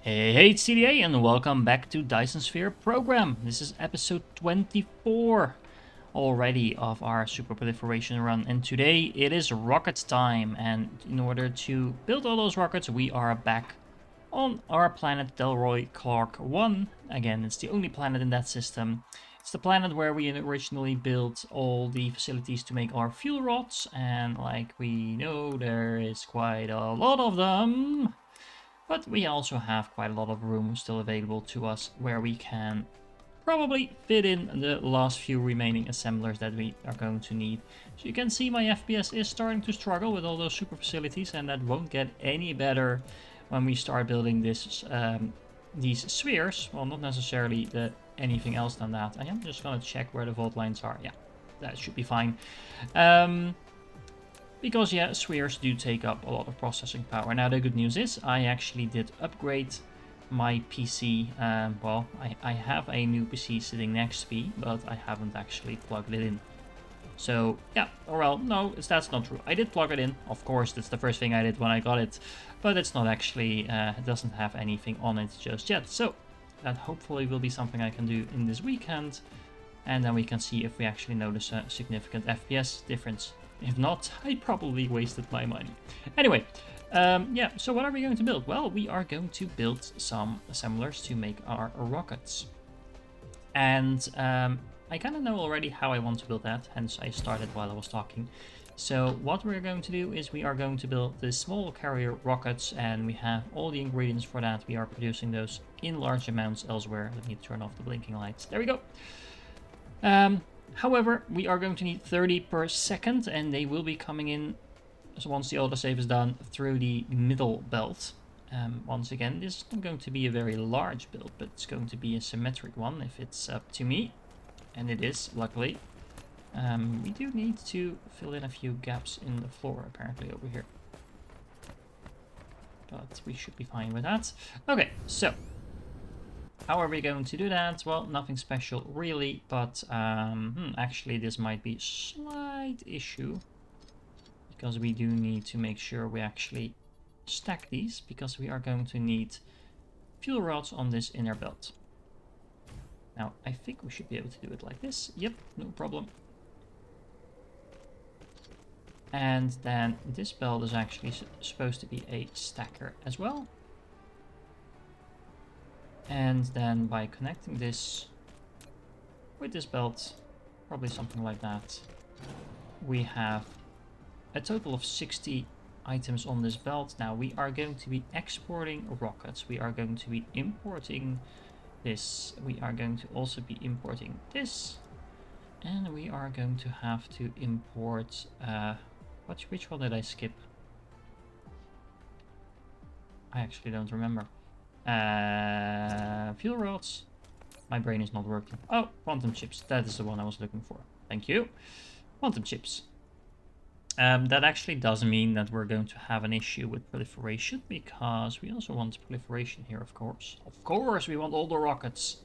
Hey, it's CDA and welcome back to Dyson Sphere Program. This is episode 24 already of our Super Proliferation run, and today it is rocket time. And in order to build all those rockets, we are back on our planet Delroy Clark 1. Again, it's the only planet in that system. It's the planet where we originally built all the facilities to make our fuel rods, and like we know, there is quite a lot of them. But we also have quite a lot of room still available to us where we can probably fit in the last few remaining assemblers that we are going to need. So you can see my FPS is starting to struggle with all those super facilities, and that won't get any better when we start building these spheres. Well, not necessarily anything else than that. I am just going to check where the vault lines are. Yeah, that should be fine. Because, yeah, spheres do take up a lot of processing power. Now, the good news is I actually did upgrade my PC. Well, I have a new PC sitting next to me, but I haven't actually plugged it in. So, yeah, or well, no, that's not true. I did plug it in. Of course, that's the first thing I did when I got it. But it's not actually, it doesn't have anything on it just yet. So, that hopefully will be something I can do in this weekend. And then we can see if we actually notice a significant FPS difference. If not, I probably wasted my money. Anyway, yeah, so what are we going to build? Well, we are going to build some assemblers to make our rockets. And I kind of know already how I want to build that, hence I started while I was talking. So what we're going to do is we are going to build the small carrier rockets, and we have all the ingredients for that. We are producing those in large amounts elsewhere. Let me turn off the blinking lights. There we go. However, we are going to need 30 per second, and they will be coming in, so once the autosave is done, through the middle belt. Once again, this is not going to be a very large build, but it's going to be a symmetric one if it's up to me, and it is, luckily. We do need to fill in a few gaps in the floor, apparently, over here. But we should be fine with that. Okay, so how are we going to do that? Well, nothing special really, but actually this might be a slight issue, because we do need to make sure we actually stack these, because we are going to need fuel rods on this inner belt. Now, I think we should be able to do it like this. Yep, no problem. And then this belt is actually supposed to be a stacker as well. And then by connecting this with this belt, probably something like that, we have a total of 60 items on this belt. Now we are going to be exporting rockets. We are going to be importing this. We are going to also be importing this. And we are going to have to import... which one did I skip? I actually don't remember. Fuel rods. My brain is not working. Oh, quantum chips. That is the one I was looking for. Thank you. Quantum chips. That actually does mean that we're going to have an issue with proliferation, because we also want proliferation here, of course. Of course, we want all the rockets.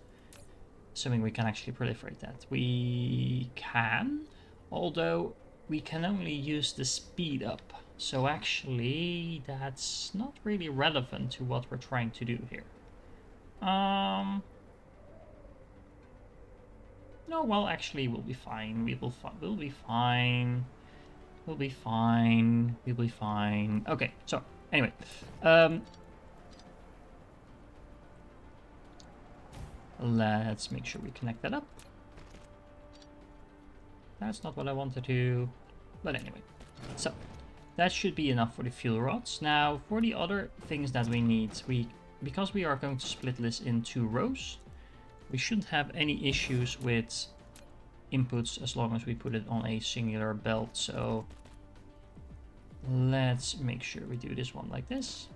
Assuming we can actually proliferate that. We can, although we can only use the speed up. So actually, that's not really relevant to what we're trying to do here. No, well, actually, we'll be fine. We'll be fine. We'll be fine. We'll be fine. Okay, so, anyway. Let's make sure we connect that up. That's not what I wanted to, but anyway. So, that should be enough for the fuel rods. Now, for the other things that we need, because we are going to split this in 2 rows, we shouldn't have any issues with inputs as long as we put it on a singular belt. So let's make sure we do this one like this.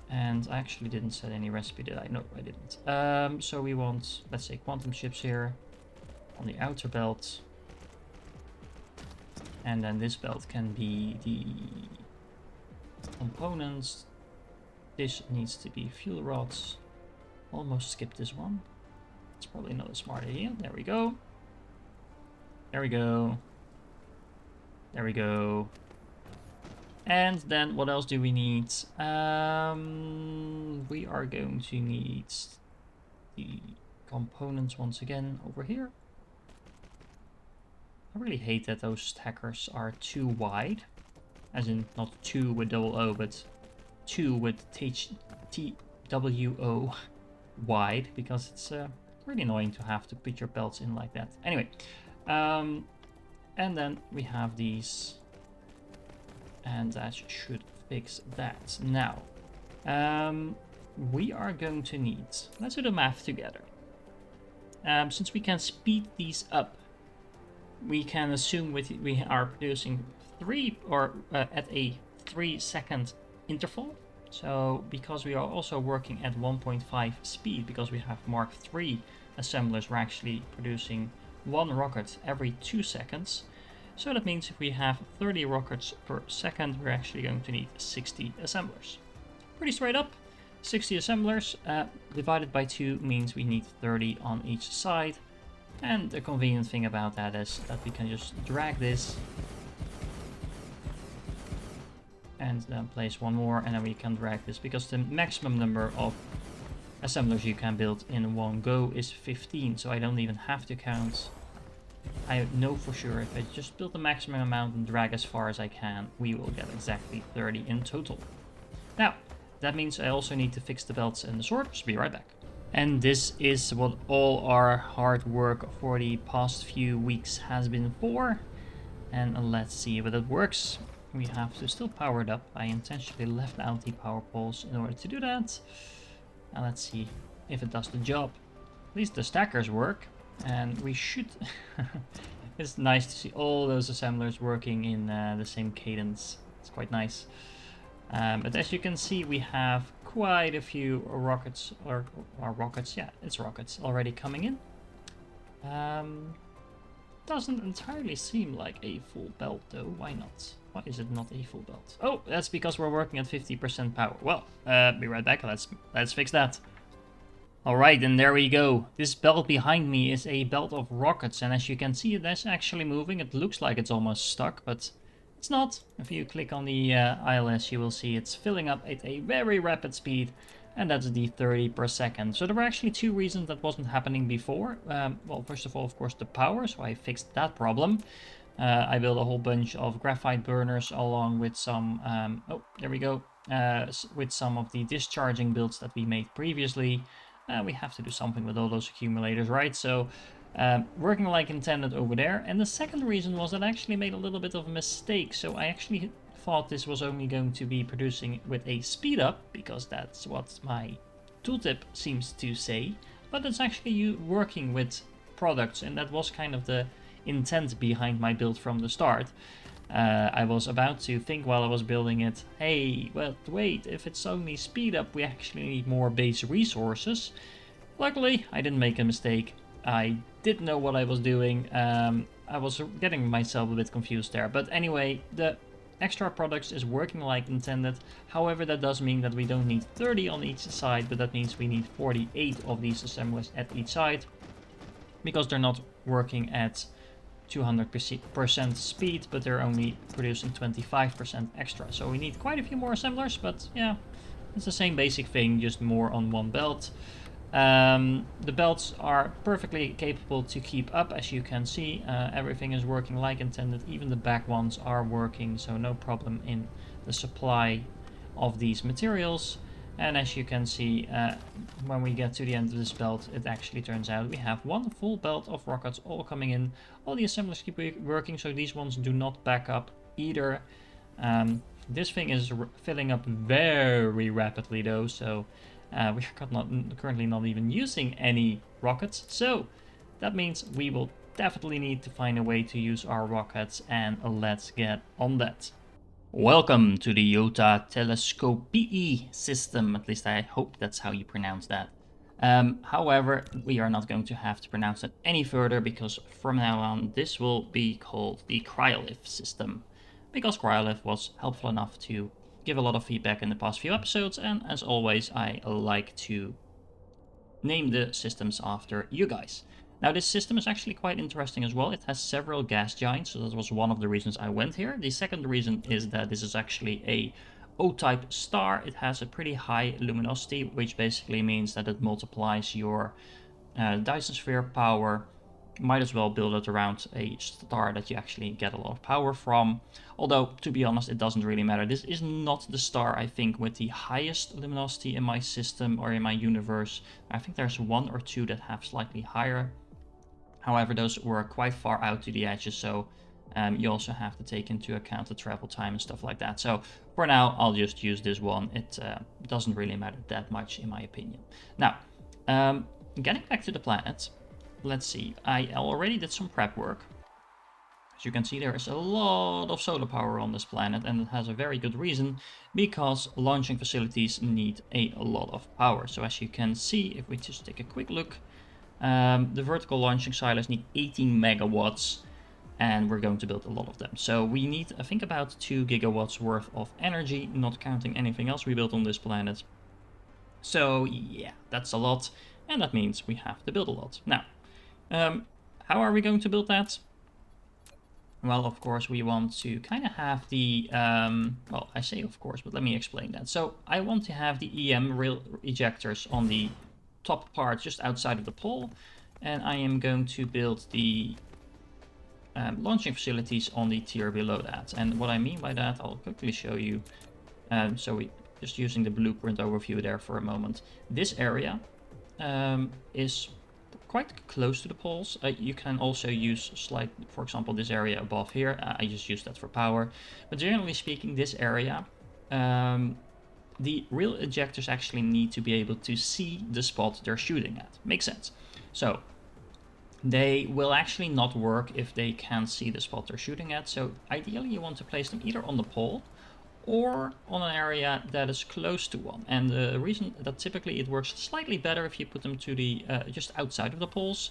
And I actually didn't set any recipe, did I? No, I didn't. So we want, let's say, quantum chips here on the outer belt. And then this belt can be the components. This needs to be fuel rods. Almost skipped this one. It's probably not a smart idea. There we go. There we go. There we go. And then what else do we need? We are going to need the components once again over here. I really hate that those stackers are too wide. As in, not 2 with double O, but 2 with TWO wide, because it's really annoying to have to put your belts in like that. Anyway, and then we have these, and that should fix that. Now, we are going to need, let's do the math together. Since we can speed these up, we can assume we are producing 3 or at a 3-second interval. So because we are also working at 1.5 speed, because we have Mark III assemblers, we're actually producing 1 rocket every 2 seconds. So that means if we have 30 rockets per second, we're actually going to need 60 assemblers. Pretty straight up. 60 assemblers divided by 2 means we need 30 on each side. And the convenient thing about that is that we can just drag this and then place 1 more, and then we can drag this, because the maximum number of assemblers you can build in one go is 15, so I don't even have to count. I know for sure if I just build the maximum amount and drag as far as I can, we will get exactly 30 in total. Now, that means I also need to fix the belts and the sword, so be right back. And this is what all our hard work for the past few weeks has been for. And let's see whether it works. We have to still power it up. I intentionally left out the power poles in order to do that. And let's see if it does the job. At least the stackers work. And we should... It's nice to see all those assemblers working in the same cadence. It's quite nice. But as you can see, we have quite a few rockets, or rockets, yeah, it's rockets already coming in. Doesn't entirely seem like a full belt though. Why not? Why is it not a full belt? Oh, that's because we're working at 50% power. Well, be right back. Let's fix that. Alright, and there we go. This belt behind me is a belt of rockets, and as you can see, that's actually moving. It looks like it's almost stuck, but it's not. If you click on the ILS, you will see it's filling up at a very rapid speed, and that's the 30 per second. So there were actually 2 reasons that wasn't happening before. Well, first of all, of course, the power, so I fixed that problem. I built a whole bunch of graphite burners along with some, oh, there we go, with some of the discharging builds that we made previously. We have to do something with all those accumulators, right? So working like intended over there. And the second reason was that I actually made a little bit of a mistake. So I actually thought this was only going to be producing with a speed up, because that's what my tooltip seems to say. But it's actually you working with products, and that was kind of the intent behind my build from the start. I was about to think while I was building it, hey, well, wait, if it's only speed up, we actually need more base resources. Luckily, I didn't make a mistake. I did know what I was doing. I was getting myself a bit confused there. But anyway, the extra products is working like intended. However, that does mean that we don't need 30 on each side, but that means we need 48 of these assemblies at each side, because they're not working at 200% speed, but they're only producing 25% extra. So we need quite a few more assemblers, but yeah, it's the same basic thing, just more on one belt. The belts are perfectly capable to keep up, as you can see. Everything is working like intended. Even the back ones are working, so no problem in the supply of these materials. And as you can see, when we get to the end of this belt, it actually turns out we have 1 full belt of rockets all coming in. All the assemblers keep working, so these ones do not back up either. This thing is filling up very rapidly though, so we are currently not even using any rockets. So that means we will definitely need to find a way to use our rockets, and let's get on that. Welcome to the Iota Telescopii system, at least I hope that's how you pronounce that. However, we are not going to have to pronounce it any further, because from now on this will be called the Cryolith system, because Cryolith was helpful enough to give a lot of feedback in the past few episodes, and as always I like to name the systems after you guys. Now this system is actually quite interesting as well. It has several gas giants, so that was one of the reasons I went here. The second reason is that this is actually a O-type star. It has a pretty high luminosity, which basically means that it multiplies your Dyson Sphere power. Might as well build it around a star that you actually get a lot of power from. Although, to be honest, it doesn't really matter. This is not the star, I think, with the highest luminosity in my system or in my universe. I think there's one or two that have slightly higher. However, those were quite far out to the edges, so you also have to take into account the travel time and stuff like that. So for now, I'll just use this one. It doesn't really matter that much, in my opinion. Now, getting back to the planet, let's see. I already did some prep work. As you can see, there is a lot of solar power on this planet, and it has a very good reason, because launching facilities need a lot of power. So as you can see, if we just take a quick look, the vertical launching silos need 18 megawatts, and we're going to build a lot of them. So we need, I think, about 2 gigawatts worth of energy, not counting anything else we built on this planet. So yeah, that's a lot, and that means we have to build a lot. Now, how are we going to build that? Well, of course, we want to kind of have the, well, I say of course, but let me explain that. So I want to have the EM rail ejectors on the top part just outside of the pole, and I am going to build the launching facilities on the tier below that. And what I mean by that, I'll quickly show you. So we just using the blueprint overview there for a moment. This area is quite close to the poles. You can also use for example, this area above here. I just use that for power. But generally speaking, this area, the real ejectors actually need to be able to see the spot they're shooting at. Makes sense. So they will actually not work if they can't see the spot they're shooting at. So ideally you want to place them either on the pole or on an area that is close to one. And the reason that typically it works slightly better if you put them to the just outside of the poles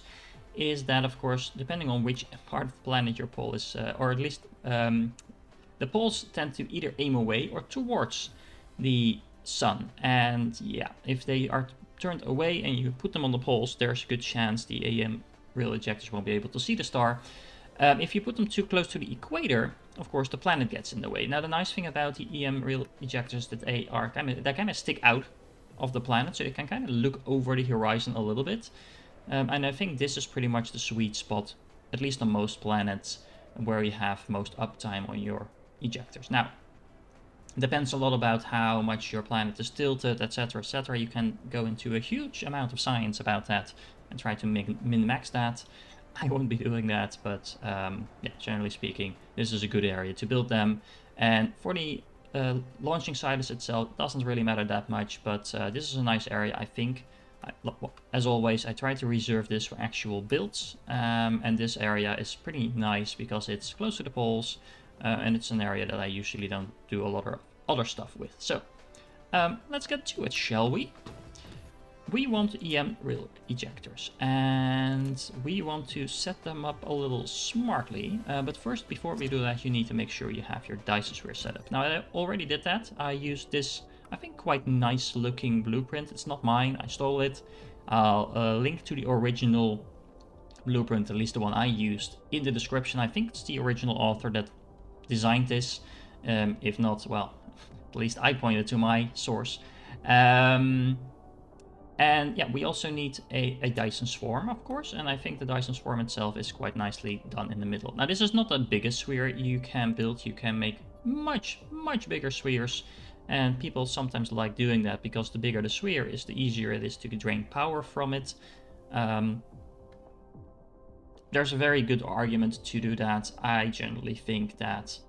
is that, of course, depending on which part of the planet your pole is, or at least the poles tend to either aim away or towards the sun. And yeah, if they are turned away and you put them on the poles, there's a good chance the AM real ejectors won't be able to see the star. If you put them too close to the equator, of course, the planet gets in the way. Now, the nice thing about the EM real ejectors is that they kind of stick out of the planet, so you can kind of look over the horizon a little bit. And I think this is pretty much the sweet spot, at least on most planets, where you have most uptime on your ejectors. Now, it depends a lot about how much your planet is tilted, etc., etc. You can go into a huge amount of science about that and try to min-max that. I won't be doing that, but yeah, generally speaking, this is a good area to build them. And for the launching silos itself, it doesn't really matter that much, but this is a nice area, I think. As always, I try to reserve this for actual builds, and this area is pretty nice because it's close to the poles, and it's an area that I usually don't do a lot of other stuff with. So let's get to it, shall we? We want EM real ejectors, and we want to set them up a little smartly. But first, before we do that, you need to make sure you have your Dyson Sphere set up. Now, I already did that. I used this, I think, quite nice looking blueprint. It's not mine, I stole it. I'll link to the original blueprint, at least the one I used, in the description. I think it's the original author that designed this. If not, well, at least I pointed to my source. And yeah, we also need a Dyson Swarm, of course, and I think the Dyson Swarm itself is quite nicely done in the middle. Now, this is not the biggest sphere you can build. You can make much bigger spheres, and people sometimes like doing that because the bigger the sphere is, the easier it is to drain power from it. There's a very good argument to do that. I generally think that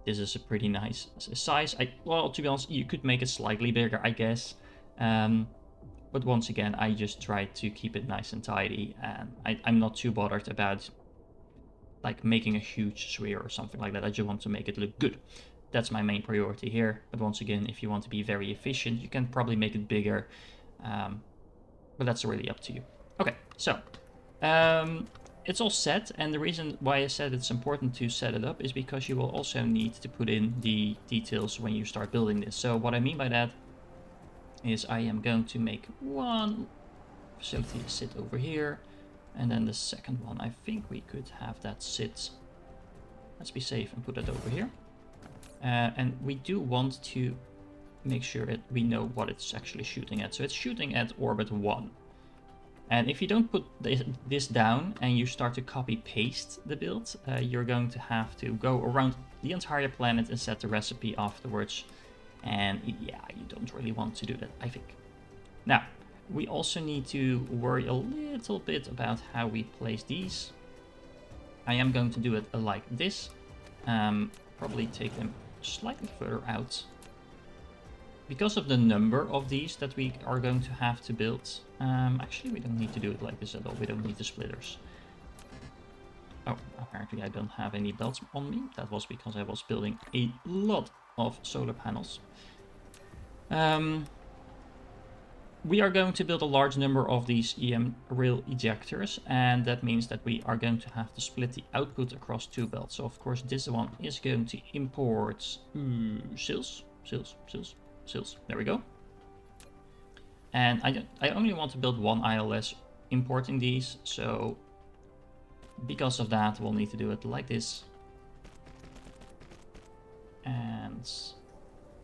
this is a pretty nice size. Well, to be honest, you could make it slightly bigger, I guess. But once again, I just try to keep it nice and tidy, and I'm not too bothered about like making a huge sphere or something like that. I just want to make it look good. That's my main priority here. But once again, if you want to be very efficient, you can probably make it bigger. But that's really up to you. Okay, so it's all set, and the reason why I said it's important to set it up is because you will also need to put in the details when you start building this. So what I mean by that is I am going to make one facility sit over here, And then the second one, I think we could have that sit. Let's be safe and put it over here. And we do want to make sure that we know what it's actually shooting at. So it's shooting at orbit 1. And if you don't put this down and you start to copy paste the build, you're going to have to go around the entire planet and set the recipe afterwards. And yeah, you don't really want to do that, I think. Now, we also need to worry a little bit about how we place these. I am going to do it like this. Probably take them slightly further out. Because of the number of these that we are going to have to build, actually we don't need to do it like this at all, we don't need the splitters. Oh, apparently I don't have any belts on me, that was because I was building a lot of solar panels. We are going to build a large number of these EM rail ejectors, and that means that we are going to have to split the output across 2 belts. So of course this one is going to import sales. There we go. And I only want to build 1 ILS importing these, so because of that we'll need to do it like this. And this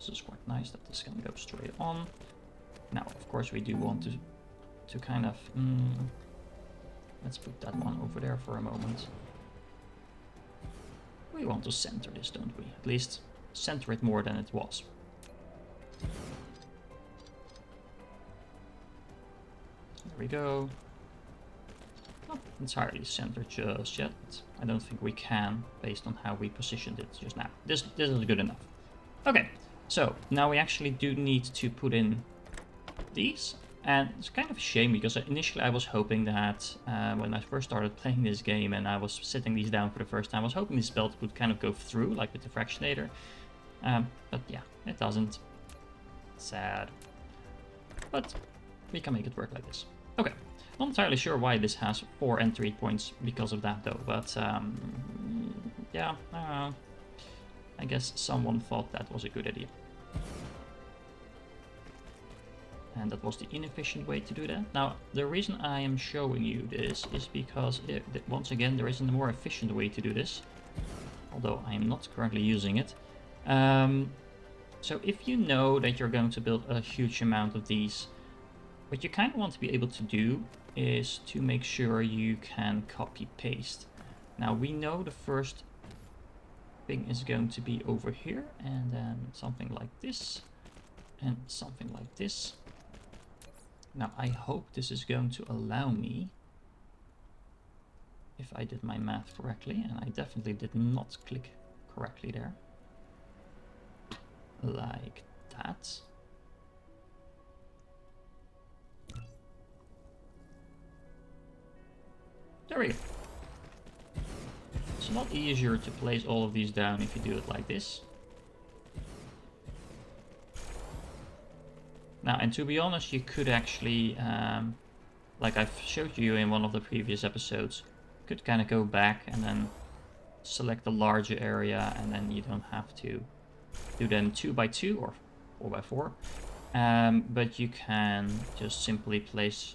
is quite nice that this can go straight on. Now of course we do want to kind of let's put that one over there for a moment. We want to center this, don't we? At least center it more than it was. There we go. Not entirely centered just yet. I don't think we can, based on how we positioned it just now. This is good enough. Okay, so now we actually do need to put in these. And it's kind of a shame, because initially I was hoping that when I first started playing this game and I was setting these down for the first time, I was hoping this belt would kind of go through, like with the fractionator. But yeah, it doesn't. Sad. But we can make it work like this. Okay, not entirely sure why this has 4 entry points because of that though, but yeah, I don't know. I guess someone thought that was a good idea. And that was the inefficient way to do that. Now, the reason I am showing you this is because, once again, there is a more efficient way to do this. Although I am not currently using it. So if you know that you're going to build a huge amount of these, what you kind of want to be able to do is to make sure you can copy paste. Now we know the first thing is going to be over here, and then something like this, and something like this. Now I hope this is going to allow me, if I did my math correctly, and I definitely did not click correctly there. Like that. There we go. It's a lot easier to place all of these down if you do it like this. Now, and to be honest, you could actually, like I've showed you in one of the previous episodes, could kind of go back and then select a larger area, and then you don't have to do them 2 by 2 or 4 by 4. But you can just simply place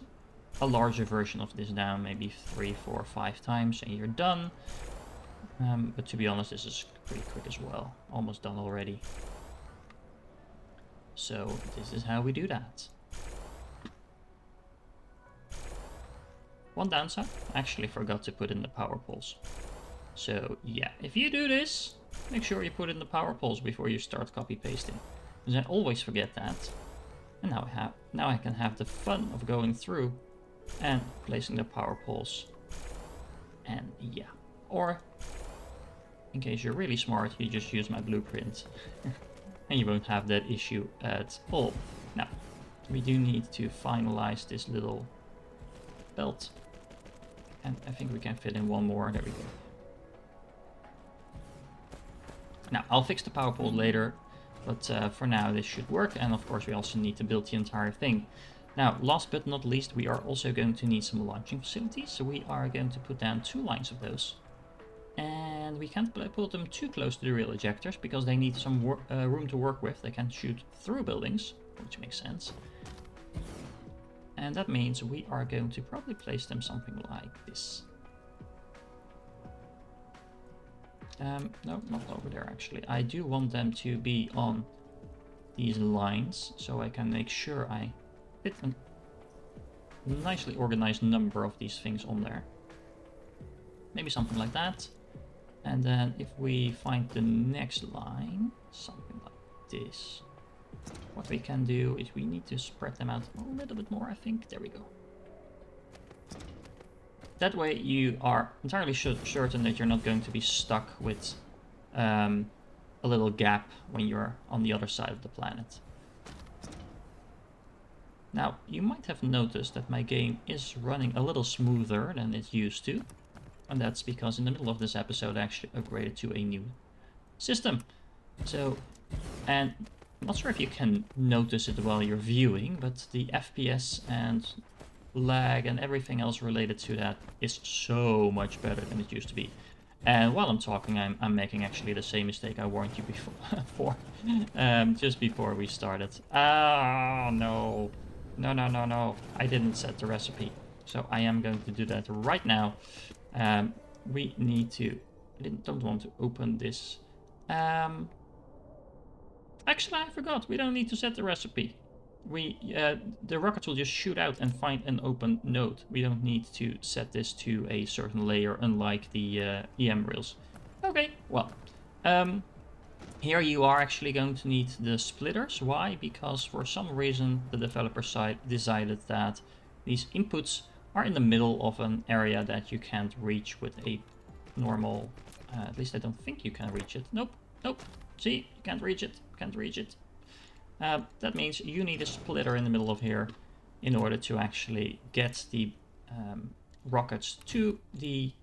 a larger version of this down, maybe 3, 4, 5 times, and you're done. But to be honest, this is pretty quick as well. Almost done already. So this is how we do that. One downside, I actually forgot to put in the power poles. So yeah, if you do this, make sure you put in the power poles before you start copy pasting, because I always forget that. And now I can have the fun of going through and placing the power poles. And yeah, or in case you're really smart, you just use my blueprint and you won't have that issue at all. Now, we do need to finalize this little belt, and I think we can fit in one more. There we go. Now, I'll fix the power pole later, but for now this should work, and of course we also need to build the entire thing. Now, last but not least, we are also going to need some launching facilities, so we are going to put down 2 lines of those. And we can't put them too close to the rail ejectors, because they need some room to work with. They can shoot through buildings, which makes sense. And that means we are going to probably place them something like this. No, not over there actually. I do want them to be on these lines, so I can make sure I fit a nicely organized number of these things on there. Maybe something like that. And then if we find the next line, something like this, what we can do is we need to spread them out a little bit more, I think. There we go. That way you are entirely certain that you're not going to be stuck with a little gap when you're on the other side of the planet. Now, you might have noticed that my game is running a little smoother than it used to. And that's because in the middle of this episode I actually upgraded to a new system. So, and I'm not sure if you can notice it while you're viewing, but the FPS and lag and everything else related to that is so much better than it used to be. And while I'm talking, I'm making actually the same mistake I warned you before, just before we started. Oh, no. No. I didn't set the recipe. So I am going to do that right now. We need to... I don't want to open this. Actually, I forgot. We don't need to set the recipe. The rockets will just shoot out and find an open node. We don't need to set this to a certain layer, unlike the EM rails. Okay, well, here you are actually going to need the splitters. Why? Because for some reason the developer side decided that these inputs are in the middle of an area that you can't reach with a normal... at least I don't think you can reach it. Nope. See, you can't reach it. That means you need a splitter in the middle of here in order to actually get the rockets to the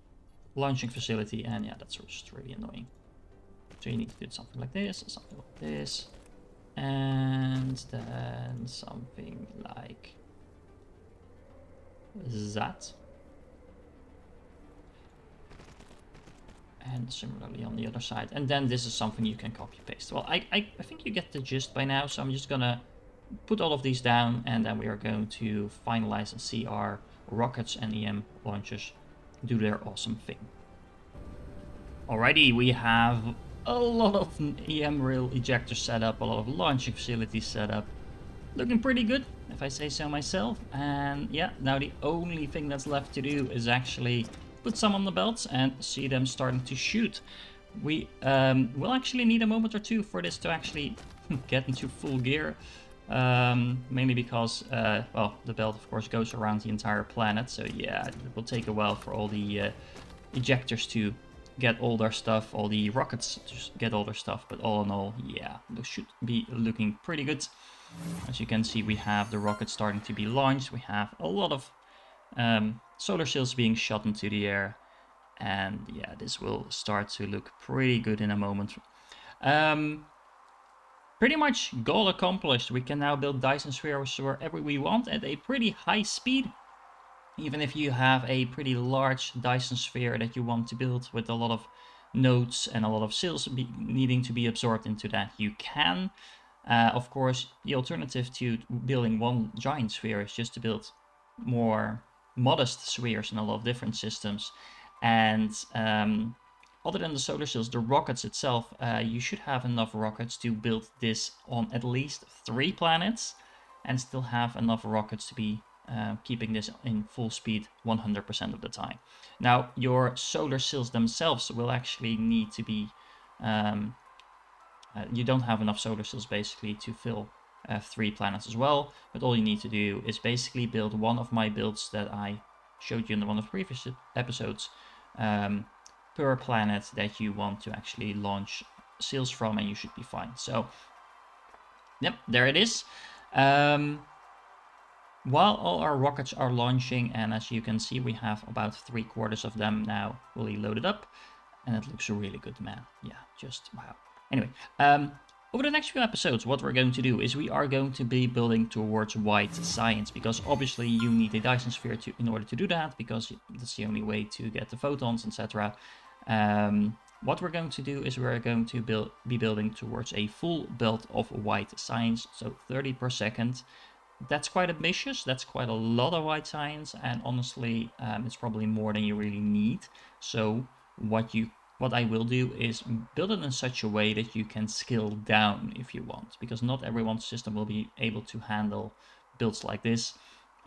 launching facility. And yeah, that's just really annoying. So you need to do something like this, and then something like that. And similarly on the other side. And then this is something you can copy paste. Well, I think you get the gist by now, so I'm just gonna put all of these down, and then we are going to finalize and see our rockets and EM launchers do their awesome thing. Alrighty, we have a lot of EM rail ejectors set up, a lot of launching facilities set up. Looking pretty good, if I say so myself. And yeah, now the only thing that's left to do is actually put some on the belts and see them starting to shoot. We will actually need a moment or two for this to actually get into full gear. Mainly because, well, the belt of course goes around the entire planet. So yeah, it will take a while for all the ejectors to get all their stuff, all the rockets to get all their stuff. But all in all, yeah, those should be looking pretty good. As you can see, we have the rockets starting to be launched. We have a lot of solar sails being shot into the air. And yeah, this will start to look pretty good in a moment. Pretty much goal accomplished. We can now build Dyson spheres wherever we want at a pretty high speed. Even if you have a pretty large Dyson sphere that you want to build with a lot of nodes and a lot of sails needing to be absorbed into that, you can. Of course, the alternative to building one giant sphere is just to build more modest spheres in a lot of different systems. And other than the solar sails, the rockets itself, you should have enough rockets to build this on at least 3 planets and still have enough rockets to be keeping this in full speed 100% of the time. Now, your solar sails themselves will actually need to be... you don't have enough solar sails basically to fill 3 planets as well, but all you need to do is basically build one of my builds that I showed you in one of the previous episodes per planet that you want to actually launch sails from, and you should be fine. So, yep, there it is. While all our rockets are launching, and as you can see, we have about 3/4 of them now fully loaded up, and it looks really good, man. Yeah, just wow. Anyway, over the next few episodes, what we're going to do is we are going to be building towards white science, because obviously you need a Dyson sphere in order to do that, because that's the only way to get the photons, etc. What we're going to do is we're going to be building towards a full belt of white science, so 30 per second. That's quite ambitious. That's quite a lot of white science, and honestly, it's probably more than you really need. So what I will do is build it in such a way that you can scale down if you want, because not everyone's system will be able to handle builds like this.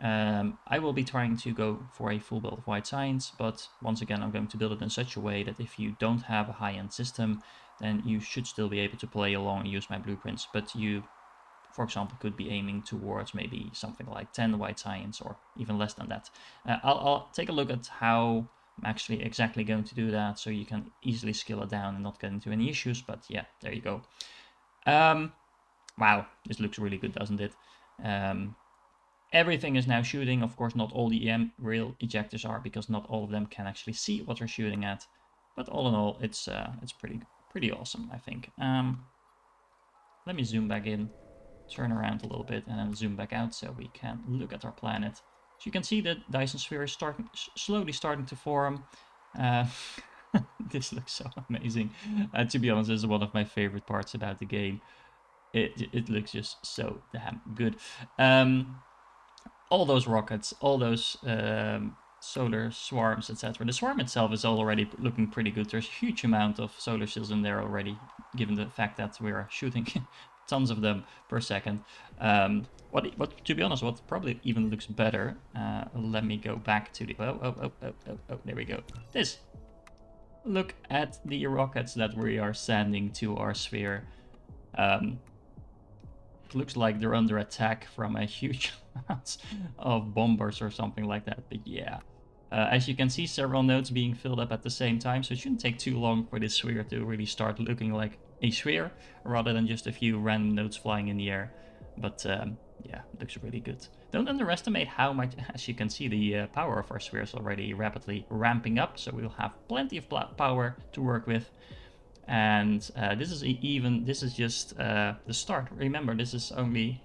I will be trying to go for a full build of white science, but once again, I'm going to build it in such a way that if you don't have a high-end system, then you should still be able to play along and use my blueprints, but you, for example, could be aiming towards maybe something like 10 white science or even less than that. I'll take a look at how I'm actually exactly going to do that, so you can easily scale it down and not get into any issues, but yeah, there you go. Wow, this looks really good, doesn't it? Everything is now shooting. Of course, not all the real ejectors are, because not all of them can actually see what they're shooting at. But all in all, it's pretty awesome, I think. Let me zoom back in, turn around a little bit, and then zoom back out so we can look at our planet. So you can see that Dyson Sphere is slowly starting to form. This looks so amazing. To be honest, this is one of my favorite parts about the game. It looks just so damn good. All those rockets, all those solar swarms, etc. The swarm itself is already looking pretty good. There's a huge amount of solar cells in there already, given the fact that we're shooting tons of them per second. What to be honest, what probably even looks better. Let me go back to the there we go. This. Look at the rockets that we are sending to our sphere. It looks like they're under attack from a huge amount of bombers or something like that. But yeah, as you can see, several nodes being filled up at the same time, so it shouldn't take too long for this sphere to really start looking like a sphere, rather than just a few random nodes flying in the air. But yeah, it looks really good. Don't underestimate how much, as you can see, the power of our sphere is already rapidly ramping up, so we'll have plenty of power to work with. And this is just the start. Remember, this is only,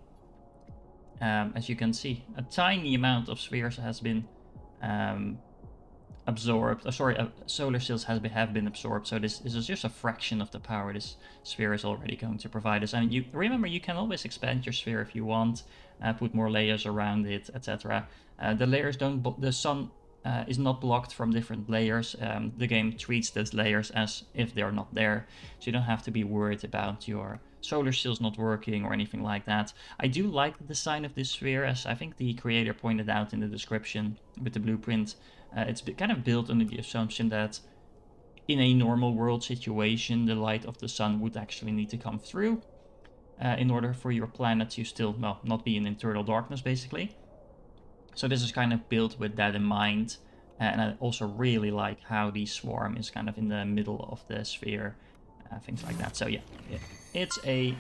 as you can see, a tiny amount of spheres has been absorbed. Solar cells have been absorbed. So this is just a fraction of the power this sphere is already going to provide us. And you remember, you can always expand your sphere if you want, put more layers around it, etc. The layers don't. The sun is not blocked from different layers. The game treats those layers as if they're not there, so you don't have to be worried about your solar cells not working or anything like that. I do like the design of this sphere, as I think the creator pointed out in the description with the blueprint. It's kind of built under the assumption that in a normal world situation, the light of the sun would actually need to come through in order for your planet to still, well, not be in internal darkness, basically. So this is kind of built with that in mind. And I also really like how the swarm is kind of in the middle of the sphere, things like that. So yeah, it's a...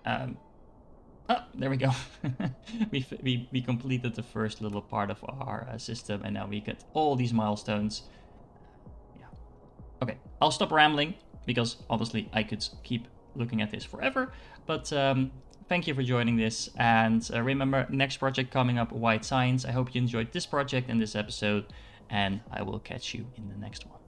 there we go. we completed the first little part of our system, and now we get all these milestones. Yeah. Okay, I'll stop rambling, because obviously I could keep looking at this forever. But thank you for joining this, and remember, next project coming up, White Science. I hope you enjoyed this project and this episode, and I will catch you in the next one.